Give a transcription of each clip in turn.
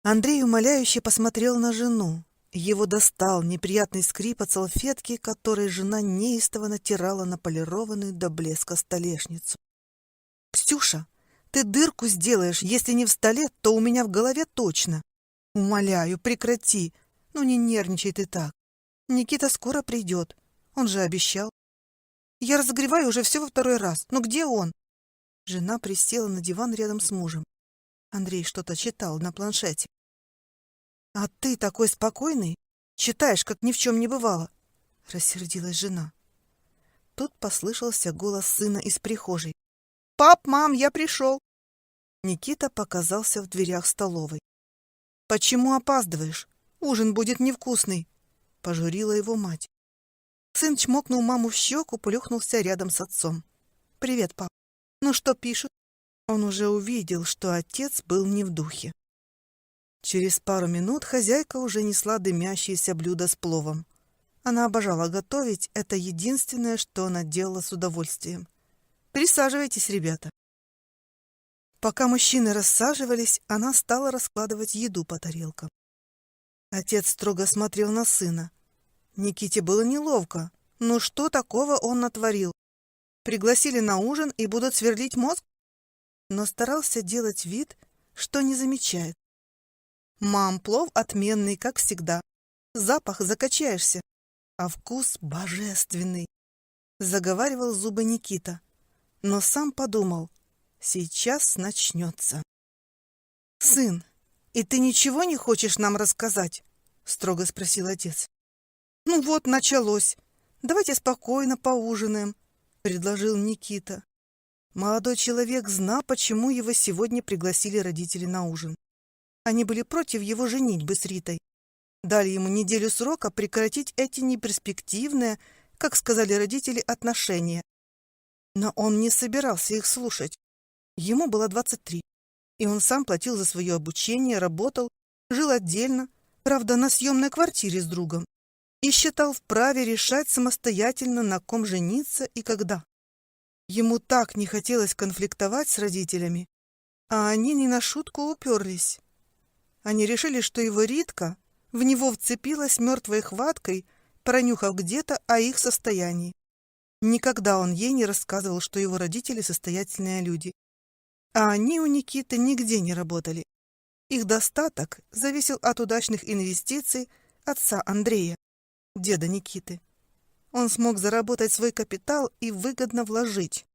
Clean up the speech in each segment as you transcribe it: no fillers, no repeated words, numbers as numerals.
Андрей умоляюще посмотрел на жену. Его достал неприятный скрип от салфетки, которой жена неистово натирала на полированную до блеска столешницу. «Ксюша, ты дырку сделаешь, если не в столе, то у меня в голове точно. Умоляю, прекрати. Ну не нервничай ты так. Никита скоро придет. Он же обещал. Я разогреваю уже все во второй раз. Ну где он?» Жена присела на диван рядом с мужем. Андрей что-то читал на планшете. «А ты такой спокойный? Читаешь, как ни в чем не бывало!» — рассердилась жена. Тут послышался голос сына из прихожей. «Пап, мам, я пришел!» Никита показался в дверях столовой. «Почему опаздываешь? Ужин будет невкусный!» — пожурила его мать. Сын чмокнул маму в щеку, плюхнулся рядом с отцом. «Привет, пап. Ну что пишут?» Он уже увидел, что отец был не в духе. Через пару минут хозяйка уже несла дымящееся блюдо с пловом. Она обожала готовить, это единственное, что она делала с удовольствием. «Присаживайтесь, ребята». Пока мужчины рассаживались, она стала раскладывать еду по тарелкам. Отец строго смотрел на сына. Никите было неловко. Ну что такого он натворил? Пригласили на ужин и будут сверлить мозг? Но старался делать вид, что не замечает. «Мам, плов отменный, как всегда. Запах закачаешься, а вкус божественный», — заговаривал зубы Никита. Но сам подумал, сейчас начнется. «Сын, и ты ничего не хочешь нам рассказать?» — строго спросил отец. «Ну вот, началось. Давайте спокойно поужинаем», — предложил Никита. Молодой человек знал, почему его сегодня пригласили родители на ужин. Они были против его женитьбы с Ритой. Дали ему неделю срока прекратить эти неперспективные, как сказали родители, отношения. Но он не собирался их слушать. Ему было 23, и он сам платил за свое обучение, работал, жил отдельно, правда, на съемной квартире с другом, и считал вправе решать самостоятельно, на ком жениться и когда. Ему так не хотелось конфликтовать с родителями, а они не на шутку уперлись. Они решили, что его Ритка в него вцепилась мертвой хваткой, пронюхав где-то о их состоянии. Никогда он ей не рассказывал, что его родители состоятельные люди. А они у Никиты нигде не работали. Их достаток зависел от удачных инвестиций отца Андрея, деда Никиты. Он смог заработать свой капитал и выгодно вложить.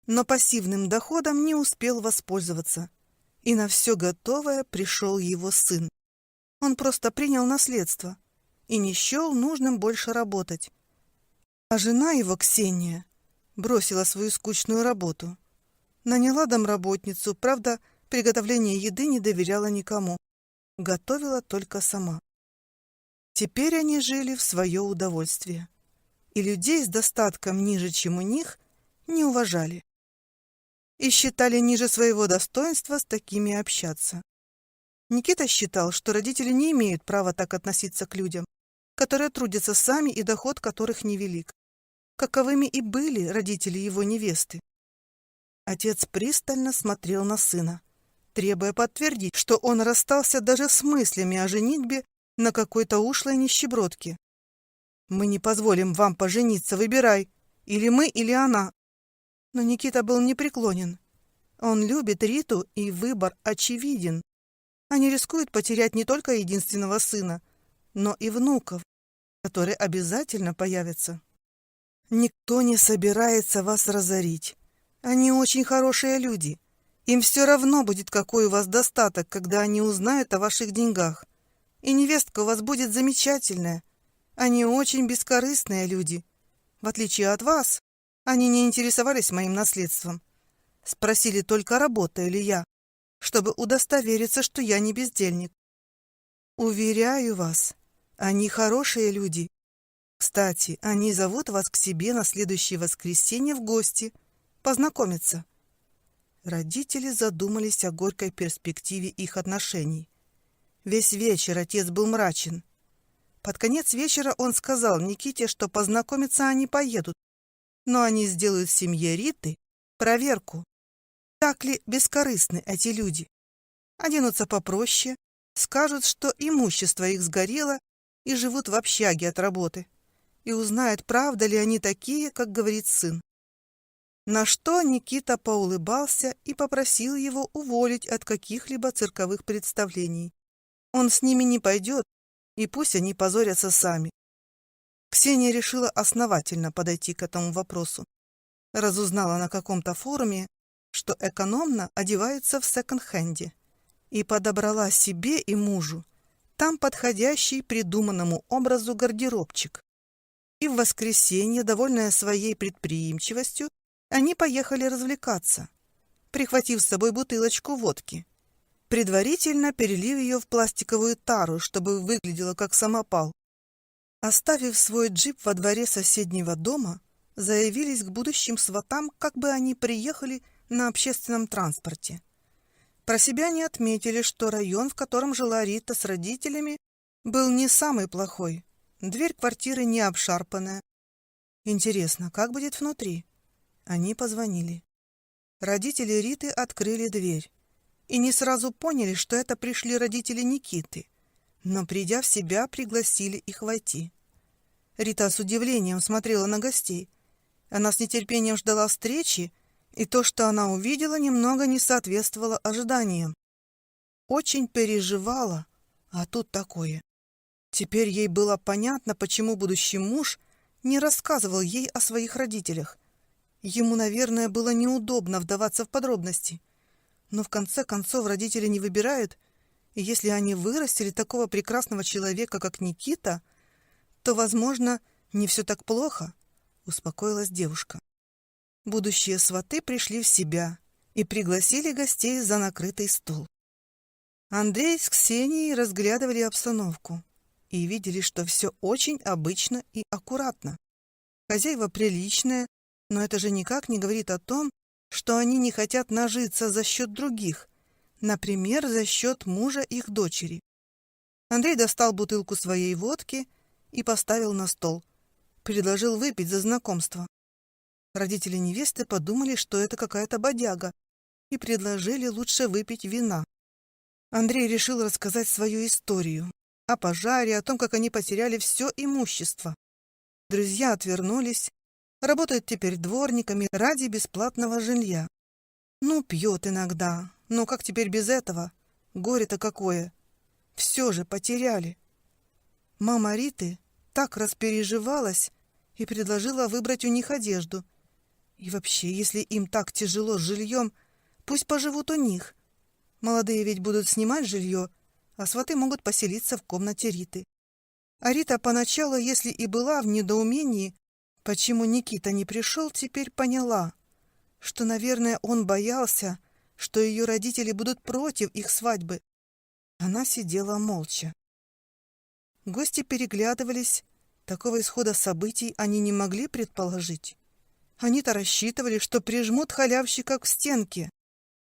Но пассивным доходом не успел воспользоваться. И на все готовое пришел его сын. Он просто принял наследство и не счел нужным больше работать. А жена его, Ксения, бросила свою скучную работу. Наняла домработницу, правда, приготовление еды не доверяла никому. Готовила только сама. Теперь они жили в свое удовольствие. И людей с достатком ниже, чем у них, не уважали. И считали ниже своего достоинства с такими общаться. Никита считал, что родители не имеют права так относиться к людям, которые трудятся сами и доход которых невелик. Каковыми и были родители его невесты. Отец пристально смотрел на сына, требуя подтвердить, что он расстался даже с мыслями о женитьбе на какой-то ушлой нищебродке. «Мы не позволим вам пожениться, выбирай, или мы, или она». Но Никита был непреклонен. Он любит Риту, и выбор очевиден. Они рискуют потерять не только единственного сына, но и внуков, которые обязательно появятся. Никто не собирается вас разорить. Они очень хорошие люди. Им все равно будет, какой у вас достаток, когда они узнают о ваших деньгах. И невестка у вас будет замечательная. Они очень бескорыстные люди. В отличие от вас, они не интересовались моим наследством. Спросили только, работаю ли я, чтобы удостовериться, что я не бездельник. Уверяю вас, они хорошие люди. Кстати, они зовут вас к себе на следующее воскресенье в гости, познакомиться. Родители задумались о горькой перспективе их отношений. Весь вечер отец был мрачен. Под конец вечера он сказал Никите, что познакомиться они поедут, но они сделают в семье Риты проверку, так ли бескорыстны эти люди. оденутся попроще, скажут, что имущество их сгорело и живут в общаге от работы, и узнают, правда ли они такие, как говорит сын. На что Никита поулыбался и попросил его уволить от каких-либо цирковых представлений. Он с ними не пойдет, и пусть они позорятся сами. Ксения решила основательно подойти к этому вопросу. Разузнала на каком-то форуме, что экономно одеваются в секонд-хенде, и подобрала себе и мужу там подходящий придуманному образу гардеробчик. И в воскресенье, довольная своей предприимчивостью, они поехали развлекаться, прихватив с собой бутылочку водки, предварительно перелив ее в пластиковую тару, чтобы выглядела как самопал. Оставив свой джип во дворе соседнего дома, заявились к будущим сватам, как бы они приехали на общественном транспорте. Про себя не отметили, что район, в котором жила Рита с родителями, был не самый плохой. Дверь квартиры не обшарпанная. Интересно, как будет внутри? Они позвонили. Родители Риты открыли дверь и не сразу поняли, что это пришли родители Никиты, но, придя в себя, пригласили их войти. Рита с удивлением смотрела на гостей. Она с нетерпением ждала встречи, и то, что она увидела, немного не соответствовало ожиданиям. Очень переживала, а тут такое. Теперь ей было понятно, почему будущий муж не рассказывал ей о своих родителях. Ему, наверное, было неудобно вдаваться в подробности. Но в конце концов родители не выбирают, и если они вырастили такого прекрасного человека, как Никита, то, возможно, не все так плохо, успокоилась девушка. Будущие сваты пришли в себя и пригласили гостей за накрытый стол. Андрей с Ксенией разглядывали обстановку и видели, что все очень обычно и аккуратно. Хозяева приличные, но это же никак не говорит о том, что они не хотят нажиться за счет других, например, за счет мужа их дочери. Андрей достал бутылку своей водки и поставил на стол. Предложил выпить за знакомство. Родители невесты подумали, что это какая-то бодяга, и предложили лучше выпить вина. Андрей решил рассказать свою историю. О пожаре, о том, как они потеряли все имущество. Друзья отвернулись. Работают теперь дворниками ради бесплатного жилья. Ну, пьет иногда. Но как теперь без этого? Горе-то какое. Все же потеряли. Мама Риты так распереживалась и предложила выбрать у них одежду. И вообще, если им так тяжело с жильем, пусть поживут у них. Молодые ведь будут снимать жилье, а сваты могут поселиться в комнате Риты. А Рита поначалу, если и была в недоумении, почему Никита не пришел, теперь поняла, что, наверное, он боялся, что ее родители будут против их свадьбы. Она сидела молча. Гости переглядывались. Такого исхода событий они не могли предположить. Они-то рассчитывали, что прижмут халявщика к стенке,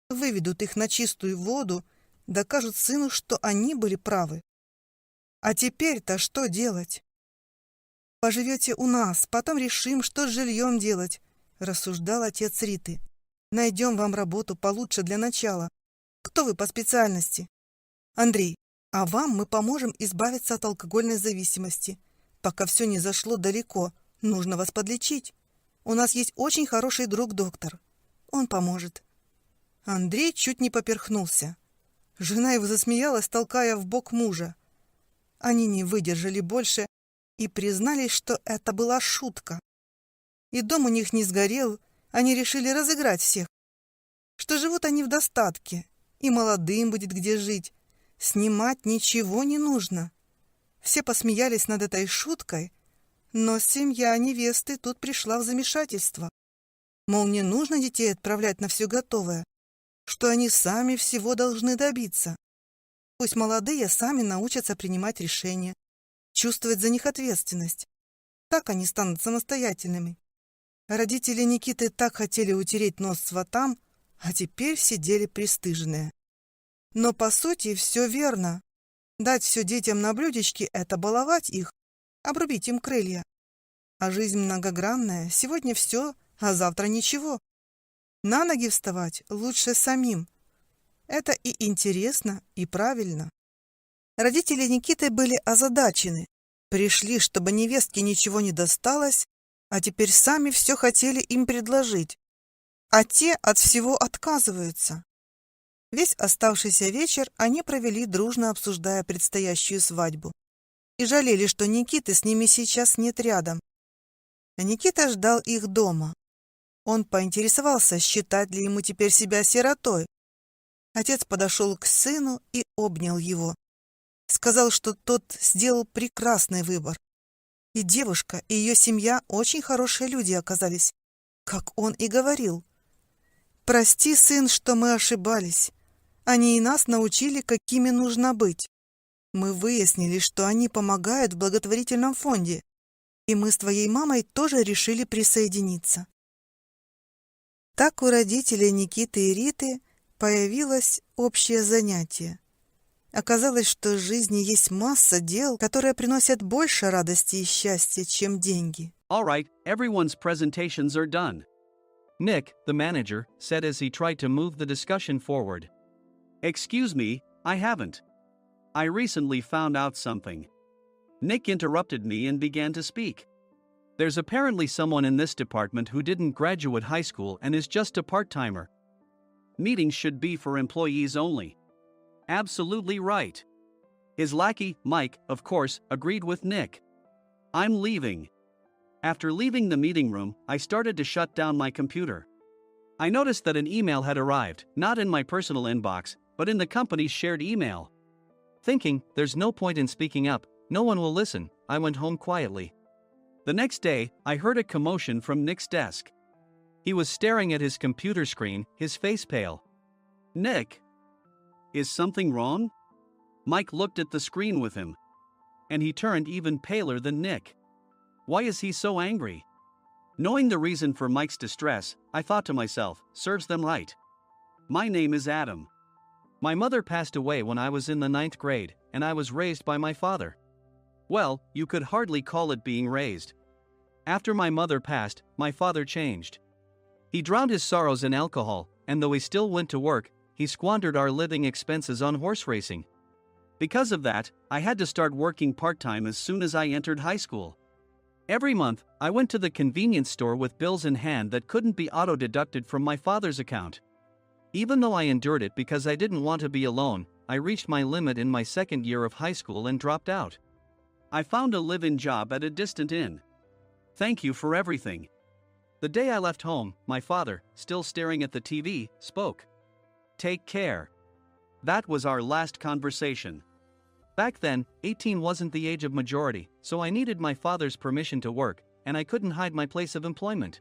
выведут их на чистую воду, докажут сыну, что они были правы. А теперь-то что делать? «Поживете у нас, потом решим, что с жильем делать», — рассуждал отец Риты. «Найдем вам работу получше для начала. Кто вы по специальности?» «Андрей, а вам мы поможем избавиться от алкогольной зависимости. Пока все не зашло далеко, нужно вас подлечить. У нас есть очень хороший друг-доктор. Он поможет». Андрей чуть не поперхнулся. Жена его засмеялась, толкая в бок мужа. Они не выдержали больше и признались, что это была шутка. И дом у них не сгорел, они решили разыграть всех. Что живут они в достатке, и молодым будет где жить. Снимать ничего не нужно. Все посмеялись над этой шуткой, но семья невесты тут пришла в замешательство. Мол, не нужно детей отправлять на все готовое, что они сами всего должны добиться. Пусть молодые сами научатся принимать решения, чувствовать за них ответственность. Так они станут самостоятельными. Родители Никиты так хотели утереть нос сватам, а теперь сидели пристыженные. Но по сути все верно. Дать все детям на блюдечке — это баловать их, обрубить им крылья. А жизнь многогранная, сегодня все, а завтра ничего. На ноги вставать лучше самим. Это и интересно, и правильно. Родители Никиты были озадачены. Пришли, чтобы невестке ничего не досталось, а теперь сами все хотели им предложить. А те от всего отказываются. Весь оставшийся вечер они провели, дружно обсуждая предстоящую свадьбу. И жалели, что Никиты с ними сейчас нет рядом. А Никита ждал их дома. Он поинтересовался, считать ли ему теперь себя сиротой. Отец подошел к сыну и обнял его. Сказал, что тот сделал прекрасный выбор. И девушка, и ее семья очень хорошие люди оказались, как он и говорил. «Прости, сын, что мы ошибались. Они и нас научили, какими нужно быть. Мы выяснили, что они помогают в благотворительном фонде, и мы с твоей мамой тоже решили присоединиться». Так у родителей Никиты и Риты появилось общее занятие. Оказалось, что в жизни есть масса дел, которые приносят больше радости и счастья, чем деньги. All right, everyone's presentations are done. Nick, the manager, said as he tried to move the discussion forward. Excuse me, I haven't. I recently found out something. Nick interrupted me and began to speak. There's apparently someone in this department who didn't graduate high school and is just a part-timer. Meetings should be for employees only. Absolutely right. His lackey, Mike, of course, agreed with Nick. I'm leaving. After leaving the meeting room, I started to shut down my computer. I noticed that an email had arrived, not in my personal inbox, but in the company's shared email. Thinking, there's no point in speaking up, no one will listen, I went home quietly. The next day, I heard a commotion from Nick's desk. He was staring at his computer screen, his face pale. Nick? Is something wrong? Mike looked at the screen with him. And he turned even paler than Nick. Why is he so angry? Knowing the reason for Mike's distress, I thought to myself, serves them right. My name is Adam. My mother passed away when I was in the 9th grade, and I was raised by my father. Well, you could hardly call it being raised. After my mother passed, my father changed. He drowned his sorrows in alcohol, and though he still went to work, he squandered our living expenses on horse racing. Because of that, I had to start working part-time as soon as I entered high school. Every month, I went to the convenience store with bills in hand that couldn't be auto-deducted from my father's account. Even though I endured it because I didn't want to be alone, I reached my limit in my second year of high school and dropped out. I found a live-in job at a distant inn. Thank you for everything. The day I left home, my father, still staring at the TV, spoke. Take care. That was our last conversation. Back then, 18 wasn't the age of majority, so I needed my father's permission to work, and I couldn't hide my place of employment.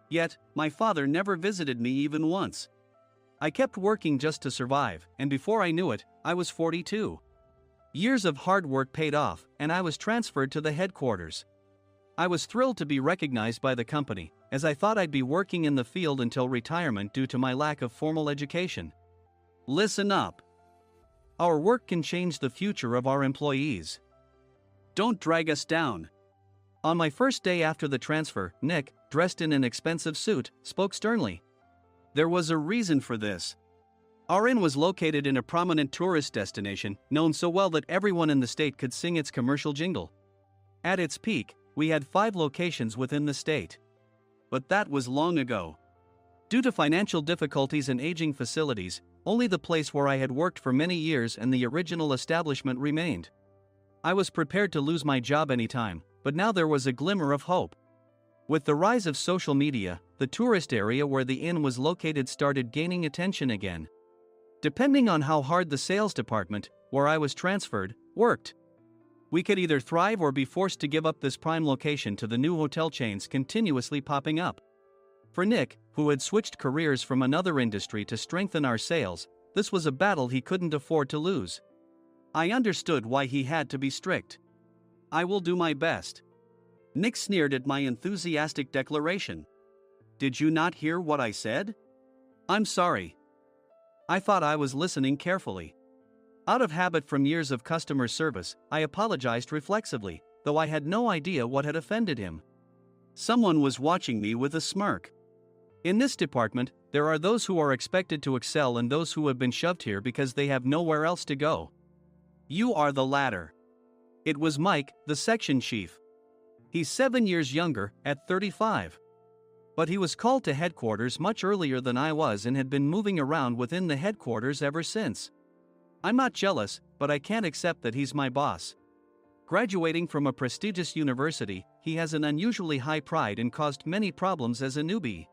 Yet, my father never visited me even once. I kept working just to survive, and before I knew it, I was 42. Years of hard work paid off, and I was transferred to the headquarters. I was thrilled to be recognized by the company, as I thought I'd be working in the field until retirement due to my lack of formal education. Listen up. Our work can change the future of our employees. Don't drag us down. On my first day after the transfer, Nick, dressed in an expensive suit, spoke sternly. There was a reason for this. Our inn was located in a prominent tourist destination, known so well that everyone in the state could sing its commercial jingle. At its peak, we had 5 locations within the state. But that was long ago. Due to financial difficulties and aging facilities, only the place where I had worked for many years and the original establishment remained. I was prepared to lose my job anytime, but now there was a glimmer of hope. With the rise of social media, the tourist area where the inn was located started gaining attention again. Depending on how hard the sales department, where I was transferred, worked. We could either thrive or be forced to give up this prime location to the new hotel chains continuously popping up. For Nick, who had switched careers from another industry to strengthen our sales, this was a battle he couldn't afford to lose. I understood why he had to be strict. I will do my best. Nick sneered at my enthusiastic declaration. Did you not hear what I said? I'm sorry. I thought I was listening carefully. Out of habit from years of customer service, I apologized reflexively, though I had no idea what had offended him. Someone was watching me with a smirk. In this department, there are those who are expected to excel and those who have been shoved here because they have nowhere else to go. You are the latter. It was Mike, the section chief. He's 7 years younger, at 35. But he was called to headquarters much earlier than I was and had been moving around within the headquarters ever since. I'm not jealous, but I can't accept that he's my boss. Graduating from a prestigious university, he has an unusually high pride and caused many problems as a newbie,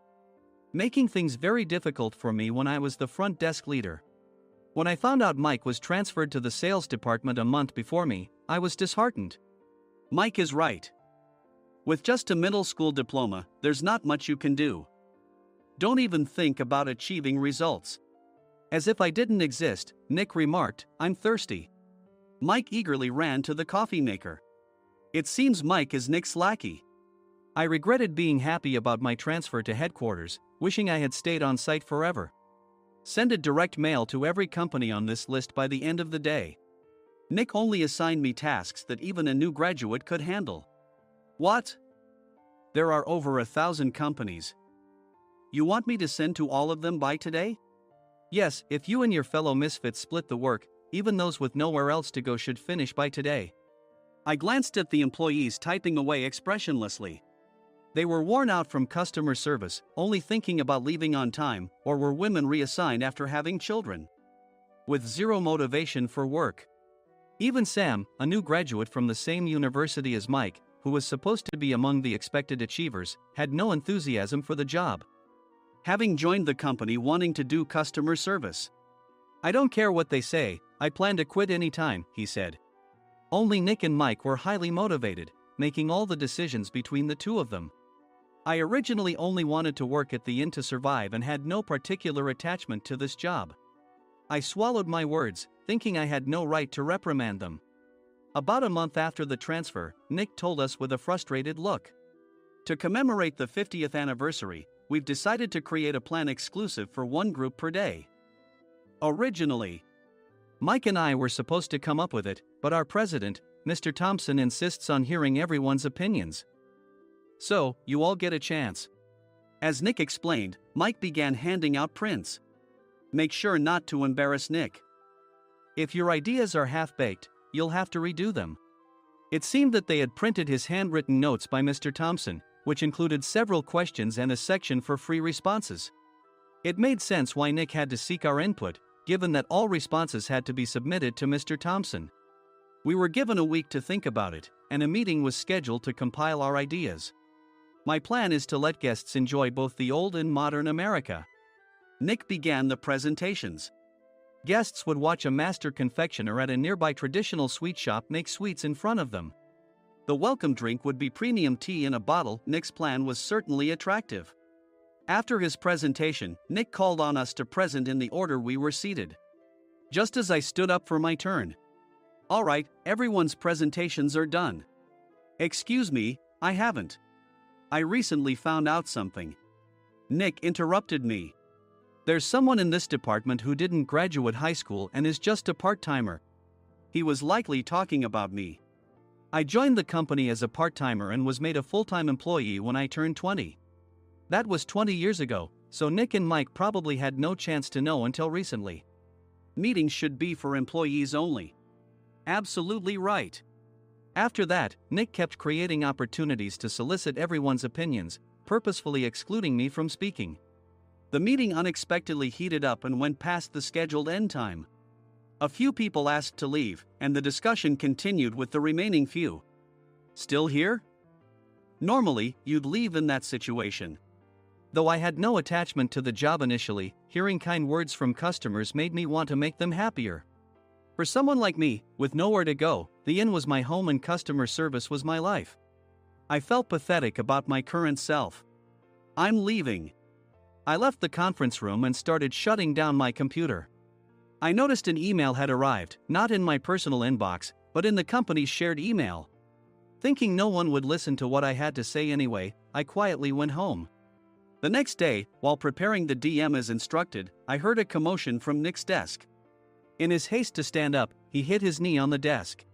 making things very difficult for me when I was the front desk leader. When I found out Mike was transferred to the sales department a month before me, I was disheartened. Mike is right. With just a middle school diploma, there's not much you can do. Don't even think about achieving results. As if I didn't exist, Nick remarked, "I'm thirsty." Mike eagerly ran to the coffee maker. It seems Mike is Nick's lackey. I regretted being happy about my transfer to headquarters, wishing I had stayed on site forever. Send a direct mail to every company on this list by the end of the day. Nick only assigned me tasks that even a new graduate could handle. What? There are over 1,000 companies. You want me to send to all of them by today? Yes, if you and your fellow misfits split the work, even those with nowhere else to go should finish by today. I glanced at the employees typing away expressionlessly. They were worn out from customer service, only thinking about leaving on time, or were women reassigned after having children, with zero motivation for work. Even Sam, a new graduate from the same university as Mike, who was supposed to be among the expected achievers, had no enthusiasm for the job, having joined the company wanting to do customer service. "I don't care what they say, I plan to quit any time," he said. Only Nick and Mike were highly motivated, making all the decisions between the two of them. I originally only wanted to work at the inn to survive and had no particular attachment to this job. I swallowed my words, thinking I had no right to reprimand them. About a month after the transfer, Nick told us with a frustrated look, "To commemorate the 50th anniversary, we've decided to create a plan exclusive for one group per day." Originally, Mike and I were supposed to come up with it, but our president, Mr. Thompson, insists on hearing everyone's opinions. "So, you all get a chance." As Nick explained, Mike began handing out prints. "Make sure not to embarrass Nick. If your ideas are half-baked, you'll have to redo them." It seemed that they had printed his handwritten notes by Mr. Thompson, which included several questions and a section for free responses. It made sense why Nick had to seek our input, given that all responses had to be submitted to Mr. Thompson. We were given a week to think about it, and a meeting was scheduled to compile our ideas. My plan is to let guests enjoy both the old and modern America. Nick began the presentations. Guests would watch a master confectioner at a nearby traditional sweet shop make sweets in front of them. The welcome drink would be premium tea in a bottle. Nick's plan was certainly attractive. After his presentation, Nick called on us to present in the order we were seated. Just as I stood up for my turn. "All right, everyone's presentations are done." "Excuse me, I haven't. I recently found out something." Nick interrupted me. "There's someone in this department who didn't graduate high school and is just a part-timer." He was likely talking about me. I joined the company as a part-timer and was made a full-time employee when I turned 20. That was 20 years ago, so Nick and Mike probably had no chance to know until recently. Meetings should be for employees only. Absolutely right. After that, Nick kept creating opportunities to solicit everyone's opinions, purposefully excluding me from speaking. The meeting unexpectedly heated up and went past the scheduled end time. A few people asked to leave, and the discussion continued with the remaining few. "Still here?" Normally, you'd leave in that situation. Though I had no attachment to the job initially, hearing kind words from customers made me want to make them happier. For someone like me, with nowhere to go, the inn was my home and customer service was my life. I felt pathetic about my current self. "I'm leaving." I left the conference room and started shutting down my computer. I noticed an email had arrived, not in my personal inbox, but in the company's shared email. Thinking no one would listen to what I had to say anyway, I quietly went home. The next day, while preparing the DM as instructed, I heard a commotion from Nick's desk. In his haste to stand up, he hit his knee on the desk.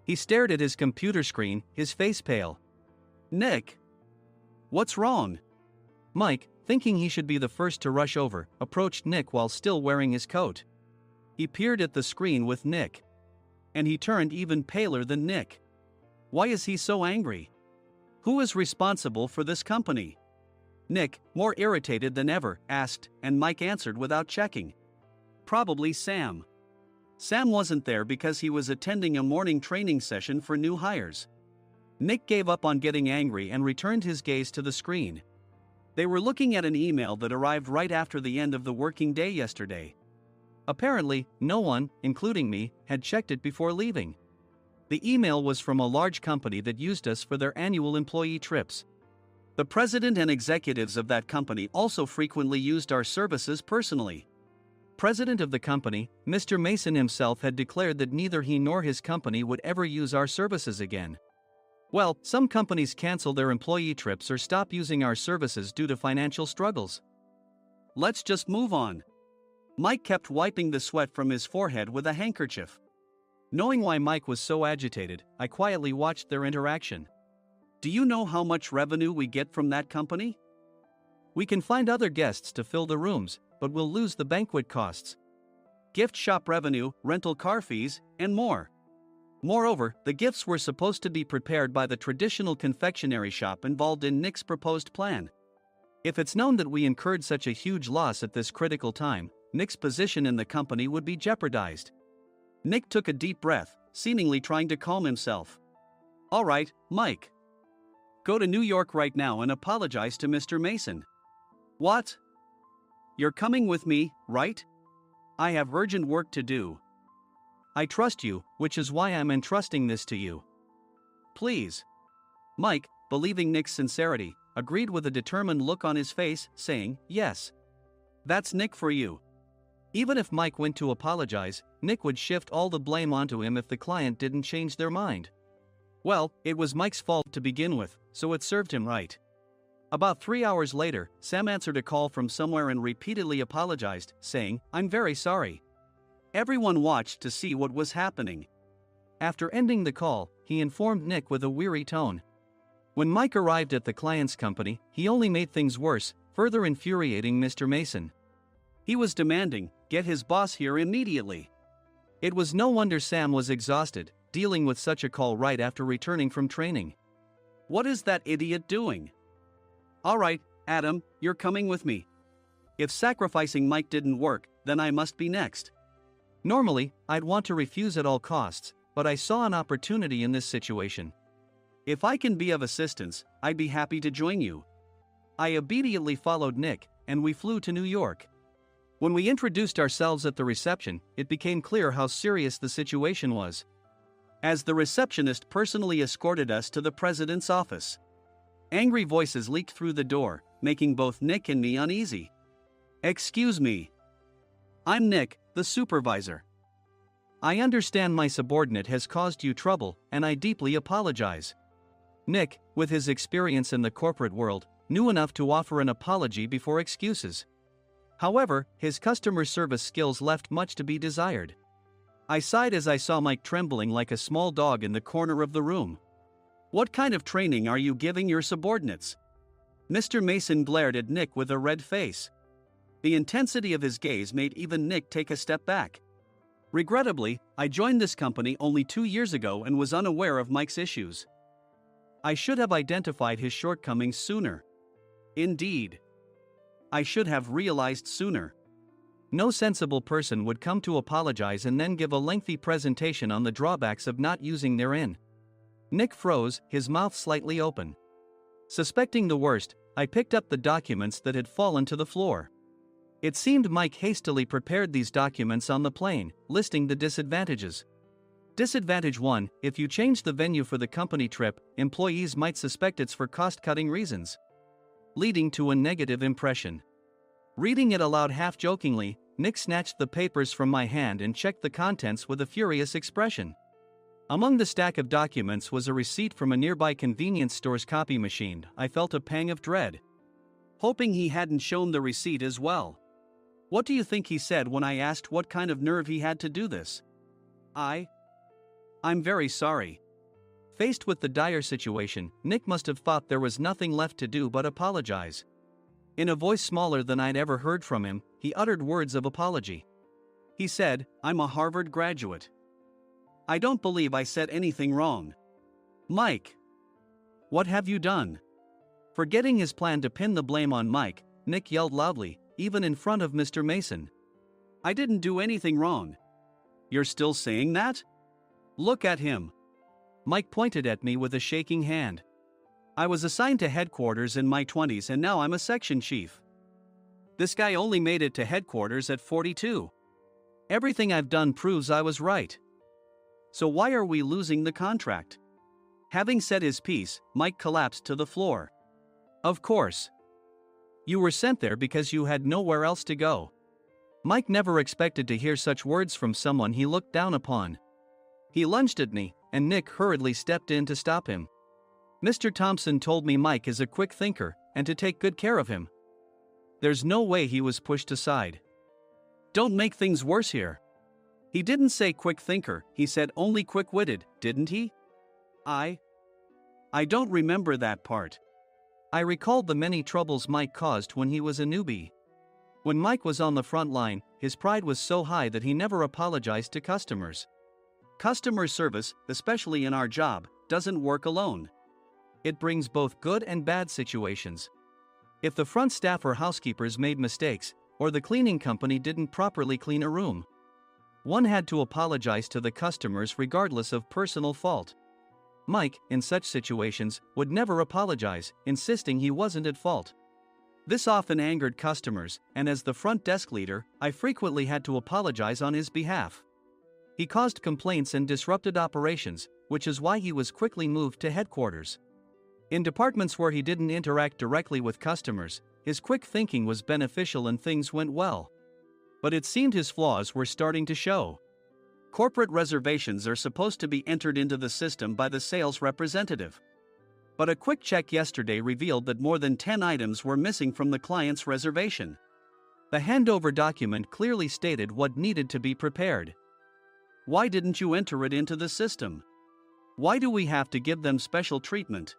He stared at his computer screen, his face pale. "Nick? What's wrong?" "Mike, thinking he should be the first to rush over, approached Nick while still wearing his coat. He peered at the screen with Nick. And he turned even paler than Nick. Why is he so angry? Who is responsible for this company? Nick, more irritated than ever, asked, and Mike answered without checking. Probably Sam. Sam wasn't there because he was attending a morning training session for new hires. Nick gave up on getting angry and returned his gaze to the screen. They were looking at an email that arrived right after the end of the working day yesterday. Apparently, no one, including me, had checked it before leaving. The email was from a large company that used us for their annual employee trips. The president and executives of that company also frequently used our services personally. President of the company, Mr. Mason himself, had declared that neither he nor his company would ever use our services again. Well, some companies cancel their employee trips or stop using our services due to financial struggles. Let's just move on. Mike kept wiping the sweat from his forehead with a handkerchief. Knowing why Mike was so agitated, I quietly watched their interaction. Do you know how much revenue we get from that company? We can find other guests to fill the rooms, but we'll lose the banquet costs, gift shop revenue, rental car fees, and more. Moreover, the gifts were supposed to be prepared by the traditional confectionery shop involved in Nick's proposed plan. If it's known that we incurred such a huge loss at this critical time, Nick's position in the company would be jeopardized. Nick took a deep breath, seemingly trying to calm himself. All right, Mike. Go to New York right now and apologize to Mr. Mason. What? You're coming with me, right? I have urgent work to do. I trust you, which is why I'm entrusting this to you. Please. Mike, believing Nick's sincerity, agreed with a determined look on his face, saying, yes. That's Nick for you. Even if Mike went to apologize, Nick would shift all the blame onto him if the client didn't change their mind. Well, it was Mike's fault to begin with, so it served him right. About 3 hours later, Sam answered a call from somewhere and repeatedly apologized, saying, I'm very sorry. Everyone watched to see what was happening. After ending the call, he informed Nick with a weary tone. When Mike arrived at the client's company, he only made things worse, further infuriating Mr. Mason. He was demanding, get his boss here immediately. It was no wonder Sam was exhausted, dealing with such a call right after returning from training. What is that idiot doing? All right, Adam, you're coming with me. If sacrificing Mike didn't work, then I must be next. Normally, I'd want to refuse at all costs, but I saw an opportunity in this situation. If I can be of assistance, I'd be happy to join you. I obediently followed Nick, and we flew to New York. When we introduced ourselves at the reception, it became clear how serious the situation was. As the receptionist personally escorted us to the president's office. Angry voices leaked through the door, making both Nick and me uneasy. Excuse me. I'm Nick, the supervisor. I understand my subordinate has caused you trouble, and I deeply apologize. Nick, with his experience in the corporate world, knew enough to offer an apology before excuses. However, his customer service skills left much to be desired. I sighed as I saw Mike trembling like a small dog in the corner of the room. What kind of training are you giving your subordinates? Mr. Mason glared at Nick with a red face. The intensity of his gaze made even Nick take a step back. Regrettably, I joined this company only 2 years ago and was unaware of Mike's issues. I should have identified his shortcomings sooner. Indeed. I should have realized sooner. No sensible person would come to apologize and then give a lengthy presentation on the drawbacks of not using their in. Nick froze, his mouth slightly open. Suspecting the worst, I picked up the documents that had fallen to the floor. It seemed Mike hastily prepared these documents on the plane, listing the disadvantages. Disadvantage 1: if you change the venue for the company trip, employees might suspect it's for cost-cutting reasons, leading to a negative impression. Reading it aloud half-jokingly, Nick snatched the papers from my hand and checked the contents with a furious expression. Among the stack of documents was a receipt from a nearby convenience store's copy machine. I felt a pang of dread, hoping he hadn't shown the receipt as well. What do you think he said when I asked what kind of nerve he had to do this? I'm very sorry. Faced with the dire situation, Nick must have thought there was nothing left to do but apologize. In a voice smaller than I'd ever heard from him, he uttered words of apology. He said, "I'm a Harvard graduate. I don't believe I said anything wrong." "Mike! What have you done?" Forgetting his plan to pin the blame on Mike, Nick yelled loudly, even in front of Mr. Mason. "I didn't do anything wrong." "You're still saying that? Look at him." Mike pointed at me with a shaking hand. "I was assigned to headquarters in my 20s and now I'm a section chief. This guy only made it to headquarters at 42. Everything I've done proves I was right. So why are we losing the contract?" Having said his piece, Mike collapsed to the floor. "Of course. You were sent there because you had nowhere else to go." Mike never expected to hear such words from someone he looked down upon. He lunged at me, and Nick hurriedly stepped in to stop him. "Mr. Thompson told me Mike is a quick thinker, and to take good care of him." There's no way he was pushed aside. "Don't make things worse here. He didn't say quick thinker, he said only quick-witted, didn't he?" I don't remember that part." I recalled the many troubles Mike caused when he was a newbie. When Mike was on the front line, his pride was so high that he never apologized to customers. Customer service, especially in our job, doesn't work alone. It brings both good and bad situations. If the front staff or housekeepers made mistakes, or the cleaning company didn't properly clean a room, one had to apologize to the customers regardless of personal fault. Mike, in such situations, would never apologize, insisting he wasn't at fault. This often angered customers, and as the front desk leader, I frequently had to apologize on his behalf. He caused complaints and disrupted operations, which is why he was quickly moved to headquarters. In departments where he didn't interact directly with customers, his quick thinking was beneficial and things went well. But it seemed his flaws were starting to show. Corporate reservations are supposed to be entered into the system by the sales representative. But a quick check yesterday revealed that more than 10 items were missing from the client's reservation. The handover document clearly stated what needed to be prepared. Why didn't you enter it into the system? Why do we have to give them special treatment?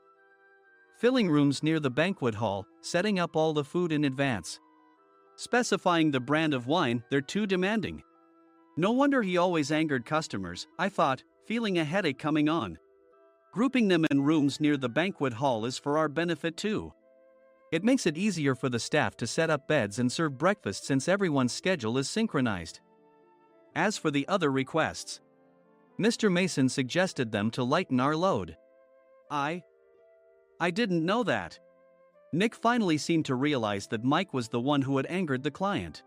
Filling rooms near the banquet hall, setting up all the food in advance. Specifying the brand of wine, they're too demanding. No wonder he always angered customers, I thought, feeling a headache coming on. Grouping them in rooms near the banquet hall is for our benefit too. It makes it easier for the staff to set up beds and serve breakfast since everyone's schedule is synchronized. As for the other requests, Mr. Mason suggested them to lighten our load. I didn't know that. Nick finally seemed to realize that Mike was the one who had angered the client.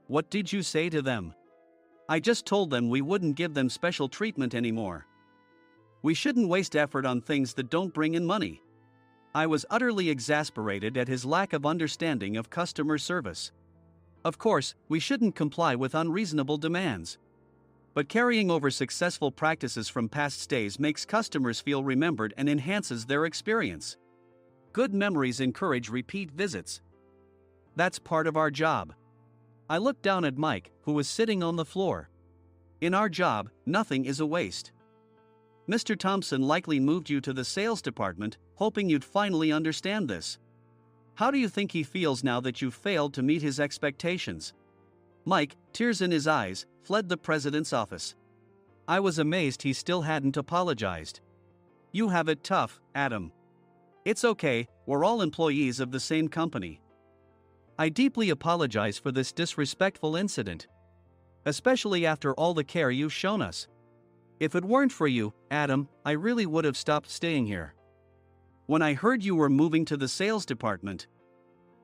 What did you say to them? I just told them we wouldn't give them special treatment anymore. We shouldn't waste effort on things that don't bring in money. I was utterly exasperated at his lack of understanding of customer service. Of course, we shouldn't comply with unreasonable demands. But carrying over successful practices from past stays makes customers feel remembered and enhances their experience. Good memories encourage repeat visits. That's part of our job. I looked down at Mike, who was sitting on the floor. In our job, nothing is a waste. Mr. Thompson likely moved you to the sales department, hoping you'd finally understand this. How do you think he feels now that you failed to meet his expectations? Mike, tears in his eyes, fled the president's office. I was amazed he still hadn't apologized. You have it tough, Adam. It's okay, we're all employees of the same company. I deeply apologize for this disrespectful incident. Especially after all the care you've shown us. If it weren't for you, Adam, I really would have stopped staying here. When I heard you were moving to the sales department,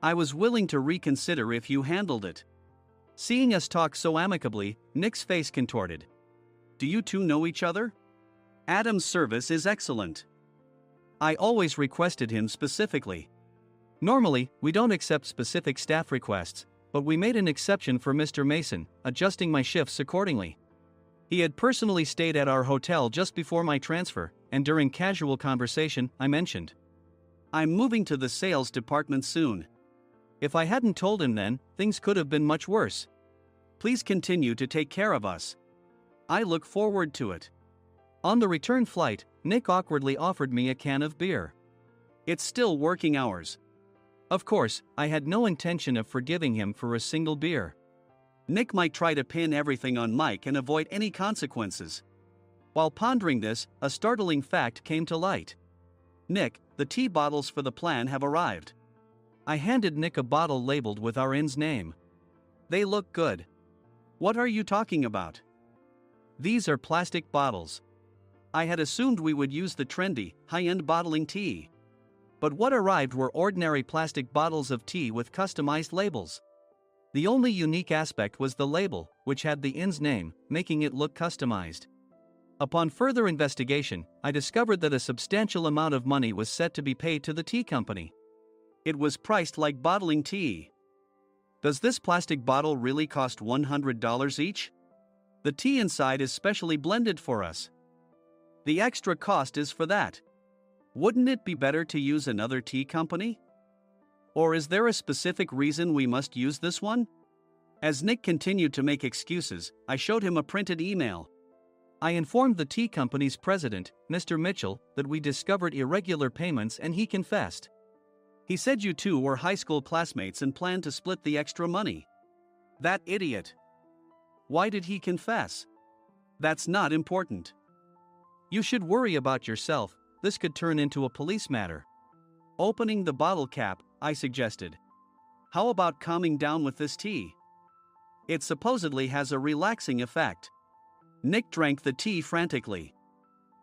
I was willing to reconsider if you handled it. Seeing us talk so amicably, Nick's face contorted. Do you two know each other? Adam's service is excellent. I always requested him specifically. Normally, we don't accept specific staff requests, but we made an exception for Mr. Mason, adjusting my shifts accordingly. He had personally stayed at our hotel just before my transfer, and during casual conversation, I mentioned, I'm moving to the sales department soon. If I hadn't told him then, things could have been much worse. Please continue to take care of us. I look forward to it. On the return flight, Nick awkwardly offered me a can of beer. It's still working hours. Of course, I had no intention of forgiving him for a single beer. Nick might try to pin everything on Mike and avoid any consequences. While pondering this, a startling fact came to light. Nick, the tea bottles for the plan have arrived. I handed Nick a bottle labeled with our inn's name. They look good. What are you talking about? These are plastic bottles. I had assumed we would use the trendy, high-end bottling tea. But what arrived were ordinary plastic bottles of tea with customized labels. The only unique aspect was the label, which had the inn's name, making it look customized. Upon further investigation, I discovered that a substantial amount of money was set to be paid to the tea company. It was priced like bottling tea. Does this plastic bottle really cost $100 each? The tea inside is specially blended for us. The extra cost is for that. Wouldn't it be better to use another tea company? Or is there a specific reason we must use this one? As Nick continued to make excuses, I showed him a printed email. I informed the tea company's president, Mr. Mitchell, that we discovered irregular payments and he confessed. He said you two were high school classmates and planned to split the extra money. That idiot. Why did he confess? That's not important. You should worry about yourself, this could turn into a police matter. Opening the bottle cap, I suggested. How about calming down with this tea? It supposedly has a relaxing effect. Nick drank the tea frantically.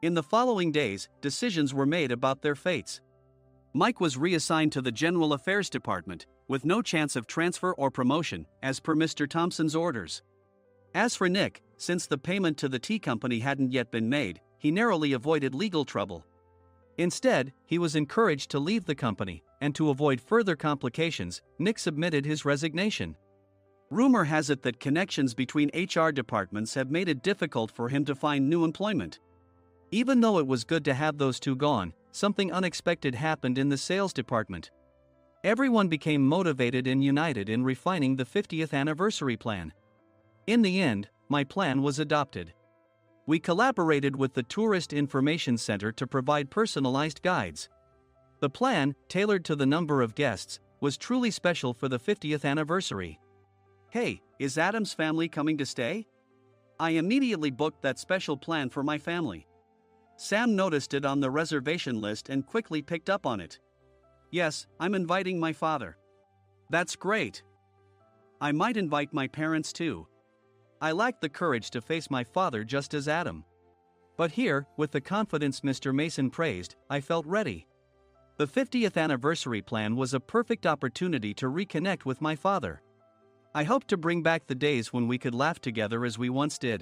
In the following days, decisions were made about their fates. Mike was reassigned to the General Affairs Department, with no chance of transfer or promotion, as per Mr. Thompson's orders. As for Nick, since the payment to the tea company hadn't yet been made, he narrowly avoided legal trouble. Instead, he was encouraged to leave the company, and to avoid further complications, Nick submitted his resignation. Rumor has it that connections between HR departments have made it difficult for him to find new employment. Even though it was good to have those two gone, something unexpected happened in the sales department. Everyone became motivated and united in refining the 50th anniversary plan. In the end, my plan was adopted. We collaborated with the Tourist Information Center to provide personalized guides. The plan, tailored to the number of guests, was truly special for the 50th anniversary. Hey, is Adam's family coming to stay? I immediately booked that special plan for my family. Sam noticed it on the reservation list and quickly picked up on it. Yes, I'm inviting my father. That's great. I might invite my parents too. I lacked the courage to face my father just as Adam. But here, with the confidence Mr. Mason praised, I felt ready. The 50th anniversary plan was a perfect opportunity to reconnect with my father. I hoped to bring back the days when we could laugh together as we once did.